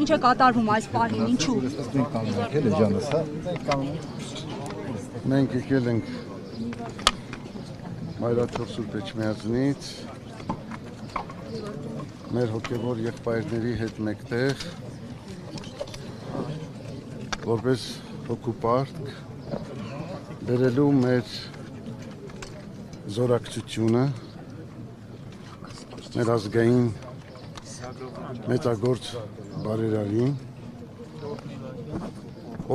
Ինչ է կատարվում այս պահին, ինչու։ Մենք եկել ենք Մայրաթոր Սուրբ Էջմիածնից մեր հոգևոր եղբայրների հետ մեկտեղ որպես հոգու պարտք բերելու մեր զորակցությունը մեր ազգային մեծագործ բարերարին,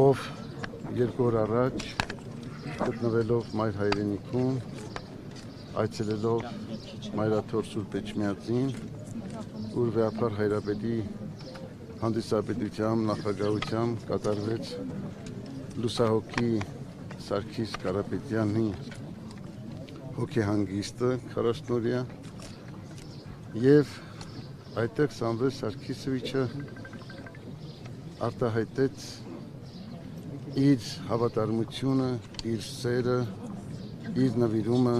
ով երկու օր առաջ գտնվելով Մայր հայրենիքում, այցելելով Մայրաթոր Սուրբ Էջմիածին, ուր Վեհապար Հայրապետի հանդիսապետությամբ, նախագահությամբ կատարվեց լուսահոգի Սարգիս Կարապետյանի հոգեհանգիստը 40-օրյա եւ այդտեղ Սամվել Սարգիսովիչը արտահայտեց իր հավատարմությունը, իր սերը, իր նվիրումը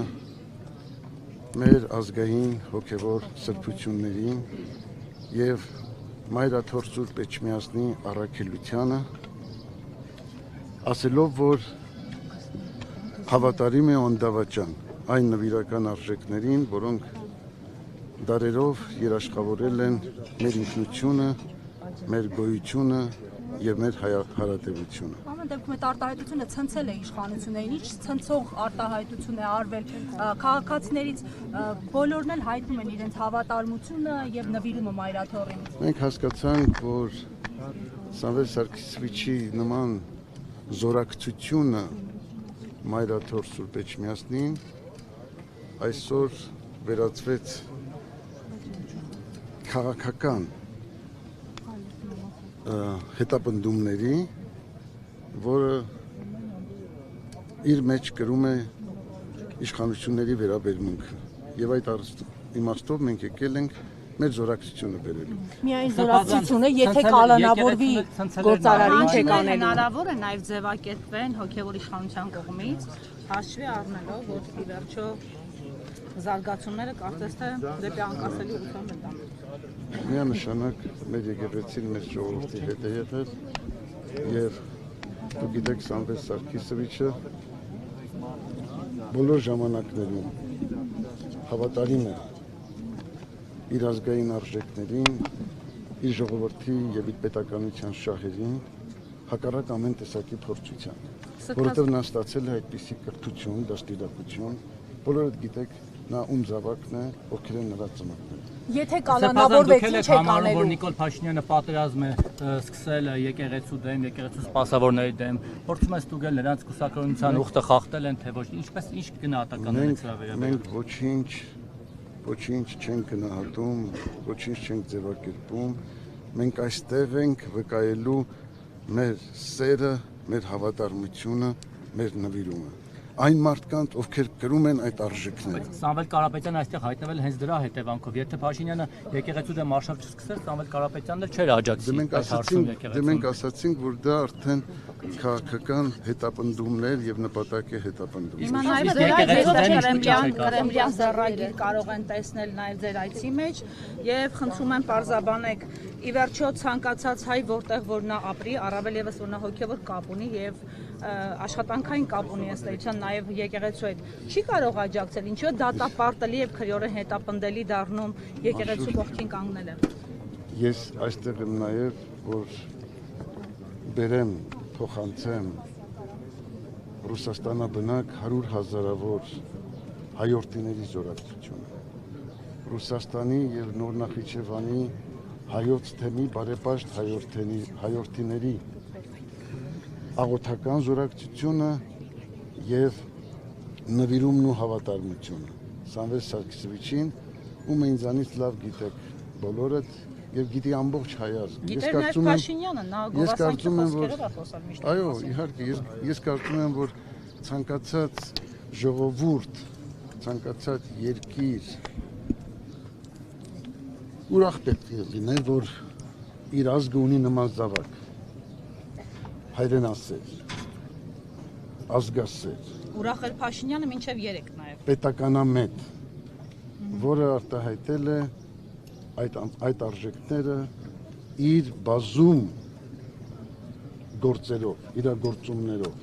մեր ազգային հոգևոր սրբություններին եւ Մայրաթոր Սուրբ Էջմիածնի առաքելությանը, ասելով, որ հավատարիմ է անդավաճան այն նվիրական արժեքներին, որոնք դարերով երաշխավորել են մեր ինքնությունը, մեր գոյությունը եւ մեր հարատեվությունը։ Ամեն դեպքում այդ արտահայտությունը ցնցել է իշխանություններին, ինչ ցնցող արտահայտություն է արվել քաղաքացիներից, բոլորն էլ հայտնում են իրենց հավատարմությունը եւ նվիրումը Մայրաթորին։ Մենք հասկացանք, որ Սամվել Սարգսովիչի նման զորակցությունը Մայրաթոր Սուրբ Էջմիածնին այսօր վերածվեց քաղաքական հետապնդումների, որը իր մեջ կրում է իշխանությունների վերաբերմունքը եւ այդ իմաստով մենք եկել ենք մեր զորակցությունը բերելու։ Միայն զորակցությունը, եթե կալանավորվի գործարարին ինչ է կանելու։ Հնարավոր է նաև ձևակերպվեն հոգևոր իշխանության կողմից, հաշվի առնելով, որ ի վերջո զարգացումները կարծես թե դեպի անկասելի ուղղությամբ են տանում։ Միանշանակ մեր եկեղեցին մեր ժողովրդի հետ է եղել եւ դուք գիտեք Սամվել Սարգիսովիչը բոլոր ժամանակներում հավատարիմ է իր ազգային արժեքներին, իր ժողովրդի եւ իր պետականության շահերին, հակառակ ամեն տեսակի փորձության, որովհետեւ նա ստացել է այդպիսի կրթություն, դաստիարակություն, բոլորդ գիտեք նա ում զավակն է, ովքեր են նրա ծնողները։ Եթե կալանավորվեք, ինչ է կանելու։ Որ Նիկոլ Փաշինյանը պատերազմ է սկսել եկեղեցու դեմ, եկեղեցու սպասավորների դեմ, փորձում է ստուգել նրանց կուսակրոնության ուխտը խախտել են, թե ոչ, ինչպես ինչ գնահատականներ սրա վերաբերյալ։ Մենք ոչինչ չենք գնահատում, ոչինչ չենք ձևակերպում, մենք այստեղ ենք վկայելու մեր սերը, մեր հավատարմությունը, մեր նվիրումը։ Այն մարդկանց, ովքեր կրում են այդ արժեքները։ Սամվել Կարապետյանը այստեղ հայտնվել հենց դրա հետևանքով, եթե Փաշինյանը եկեղեցու դեմ արշավ չսկսեր, Սամվել Կարապետյանն էլ չէր աջակցի։ Մենք ասացինք, որ դա արդեն քաղաքական հետապնդումներ եւ նպատակ է հետապնդում։ Հիմա նաև Կրեմլյան զառագիր կարող են տեսնել նաև ձեր այցի մեջ եւ խնդրում եմ պարզաբանեք ի վերջո ցանկացած հայ որտեղ որ նա ապրի, առավել եւս որ նա հոգեվոր կապ ունի եւ աշխատանքային կապ ունի ըստ էության նաև եկեղեցու հետ, չի կարող աջակցել, ինչու է դատապարտելի եւ քրեորեն հետապնդելի դառնում եկեղեցու կողքին կանգնելը։ Ես այստեղ եմ նաև որ բերեմ, փոխանցեմ Ռուսաստանաբնակ 100,000-ավոր հայորդիների զորակցությունը։ Ռուսաստանի եւ Նոր Նախիջևանի հայոց թեմի բարեպաշտ հայորդիների աղոթական զորակցությունը եւ նվիրումն ու հավատարմությունը Սամվել Սարգսովիչին, ում ինձանից լավ գիտեք բոլորդ եւ գիտի ամբողջ հայազգը։ Ես կարծում եմ, նա գովասանքի խոսքերով է խոսալ միշտ։ Այո, իհարկե, ես կարծում եմ, որ ցանկացած ժողովուրդ, ցանկացած երկիր ուրախ պետք է լիներ, որ իր ազգը ունի նման զավակ, հայրենասեր, ազգասեր, Ուրախ էր Փաշինյանը մինչև 3 նաև պետականամետ, որը արտահայտել է այդ արժեքները իր բազում գործերով, իրագործումներով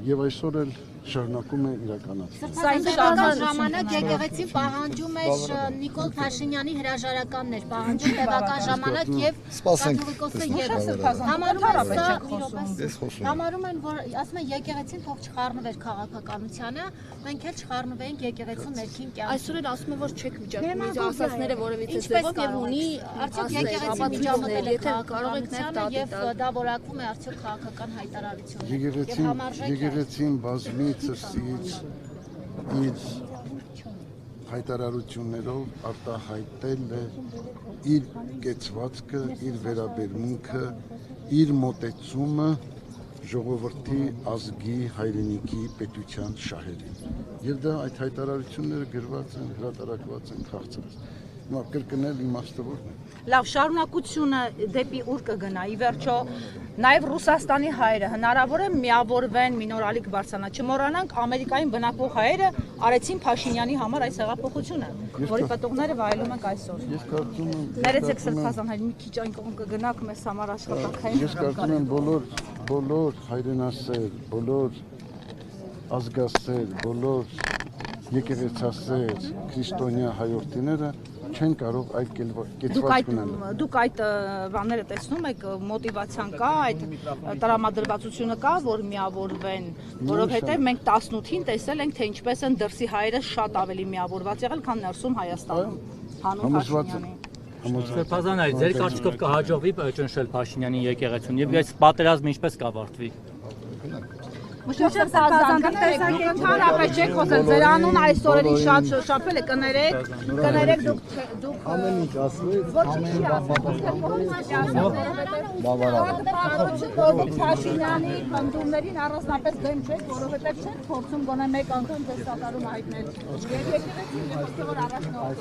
եւ այսօր էլ շարունակում է իրականացնել։ Սրբազան ժամանակ եկեղեցին պահանջում էր Նիկոլ Փաշինյանի հրաժարականներ, պահանջում տևական ժամանակ եւ կաթողիկոսը համարում են, որ ասում են եկեղեցին թող չխառնվեր քաղաքականությանը, մենք էլ չխառնվեինք եկեղեցու ներքին կյանքին։ Այսօր էլ ասում են, որ չեք միջակայքում ասածները որևիցե ձևով եւ ունի արդյոք եկեղեցին միջամտել է քաղաքականությանը եւ դա որակվում է արդյոք քաղաքական հայտարարություն։ Եկեղեցին բազմիցս իր հայտարարություններով արտահայտել է իր կեցվածքը, իր վերաբերմունքը, իր մոտեցումը ժողովրդի, ազգի, հայրենիքի, պետության շահերին։ Եվ դա այդ հայտարարությունները գրված են, հրատարակված են, քաղցրած։ Հիմա կրկնել իմաստը որն է։ Լավ, շարունակությունը դեպի ուր կգնա։ Ի վերջո, նաև Ռուսաստանի հայերը հնարավոր է միավորվեն մինորալիկ բարձրանա։ Չմոռանանք Ամերիկայում բնակվող հայերը արեցին Փաշինյանի համար այս հեղափոխությունը, որի պատողները վայելում ենք այսօր։ Ես կարծում եմ, Ներեցեք սրբազան հայր, մի քիչ այն կողմ կգնաք մեզ համար աշխատանքային։ Ես կարծում եմ բոլոր հայրենասեր, բոլոր ազգասեր, բոլոր եկեղեցասեր, քրիստոնյա հայրենիները չեն կարող այդ կեցվածք ունենալ։ Դուք այդ բաները տեսնում եք, մոտիվացիան կա, այդ տրամադրվածությունը կա, որ միավորվեն, որովհետև մենք 18-ին տեսել ենք, թե ինչպես են դրսի հայերը շատ ավելի միավորված եղել, քան ներսում Հայաստանում։ Հանուն Փաշինյանի։ Սրբազան հայր, ձեր կարծիքով կհաջողվի ճնշել Փաշինյանի եկեղեցուն եւ այս պատերազմը ինչպես կավարտվի։ Մշտապես ընդհանրապես չեք խոսել, ձեր անուն այս օրերին շատ շոշափել է, կներեք դուք ամեն ինչ ասվեց, Փաշինյանի ընդդումներին առանձնապես դեմ չեք, որովհետև չեք փորձում գոնե մեկ անգամ ձեր սատարում հայտնել։ Եվ եկեղեցին եւ ովքեր առաջնորդ։